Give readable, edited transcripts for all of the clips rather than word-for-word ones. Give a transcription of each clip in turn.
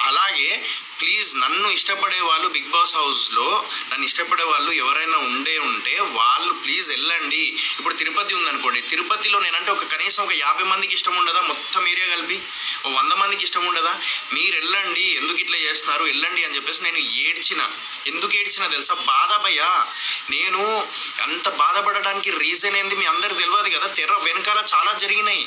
అలాగే ప్లీజ్ నన్ను ఇష్టపడే వాళ్ళు బిగ్ బాస్ హౌస్లో నన్ను ఇష్టపడే వాళ్ళు ఎవరైనా ఉంటే వాళ్ళు ప్లీజ్ వెళ్ళండి. ఇప్పుడు తిరుపతి ఉందనుకోండి, తిరుపతిలో నేనంటే కనీసం ఒక 50 మందికి ఇష్టం ఉండదా? మొత్తం ఏరియా కలిపి 100 మందికి ఇష్టం ఉండదా? మీరు వెళ్ళండి, ఎందుకు ఇట్లా చేస్తున్నారు, వెళ్ళండి అని చెప్పేసి నేను ఎందుకు ఏడ్చినా తెలుసా? బాధ భయ్యా. నేను అంత బాధపడడానికి రీజన్ ఏంది మీ అందరికి తెలియదు కదా. తెర వెనకాల చాలా జరిగినాయి.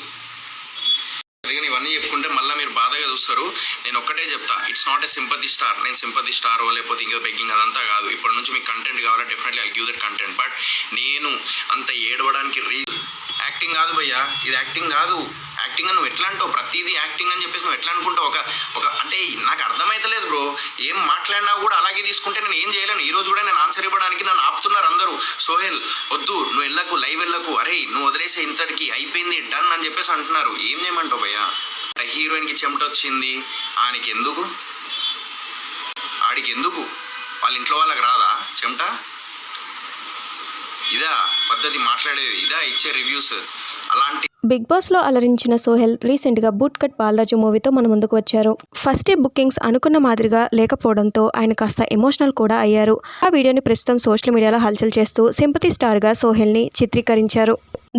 ఇవన్నీ చెప్పుకుంటే మళ్ళీ మీరు బాధగా చూస్తారు. నేను ఒక్కటే చెప్తా, it's not a sympathy star. నేను సింపతి స్టారో లేకపోతే ఇంకా బెగ్గింగ్ అదంతా కాదు. ఇప్పటి నుంచి మీకు కంటెంట్ కావాలా, definitely I give that content. But నేను అంత ఏడవడానికి యాక్టింగ్ కాదు భయ్యా, ఇది యాక్టింగ్ కాదు. యాక్టింగ్ అని నువ్వు ఎట్లా అంటావు? ప్రతిదీ యాక్టింగ్ అని చెప్పేసి నువ్వు ఎట్లా అనుకుంటావు? ఒక అంటే నాకు అర్థమైతలేదు బ్రో. ఏం మాట్లాడినా కూడా అలాగే తీసుకుంటే నేను ఏం చేయలేను. ఈ రోజు కూడా నేను ఆన్సర్ ఇవ్వడానికి నన్ను ఆపుతున్నారు అందరూ. సోహెల్ వద్దు, నువ్వు వెళ్ళకు, లైవ్ వెళ్ళకు, అరే నువ్వు వదిలేసే, ఇంతటికి అయిపోయింది, డన్ అని చెప్పేసి అంటున్నారు. ఏం చేయమంటావు భయ్యా? హీరోయిన్కి చెమట వచ్చింది, ఆడికి ఎందుకు? వాళ్ళ ఇంట్లో వాళ్ళకి రాదా చెమట? ఇదా పద్ధతి మాట్లాడేది? ఇదా ఇచ్చే రివ్యూస్? అలాంటి బిగ్ బాస్లో అలరించిన సోహెల్ రీసెంట్గా బూట్ కట్ బాలరాజు మూవీతో మన ముందుకు వచ్చారు. ఫస్ట్ డే బుకింగ్స్ అనుకున్న మాదిరిగా లేకపోవడంతో ఆయన కాస్త ఎమోషనల్ కూడా అయ్యారు. ఆ వీడియోని ప్రస్తుతం సోషల్ మీడియాలో హల్చల్ చేస్తూ సింపతి స్టార్గా సోహెల్ని చిత్రీకరించారు.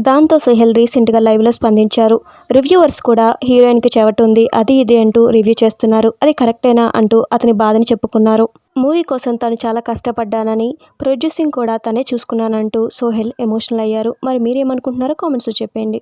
దాంతో సోహెల్ రీసెంట్గా లైవ్లో స్పందించారు. రివ్యూవర్స్ కూడా హీరోయిన్కి చెవటుంది, అది ఇది అంటూ రివ్యూ చేస్తున్నారు. అది కరెక్టేనా అంటూ అతని బాధని చెప్పుకున్నారు. మూవీ కోసం తను చాలా కష్టపడ్డానని, ప్రొడ్యూసింగ్ కూడా తనే చూసుకున్నానంటూ సోహెల్ ఎమోషనల్ అయ్యారు. మరి మీరేమనుకుంటున్నారో కామెంట్స్లో చెప్పండి.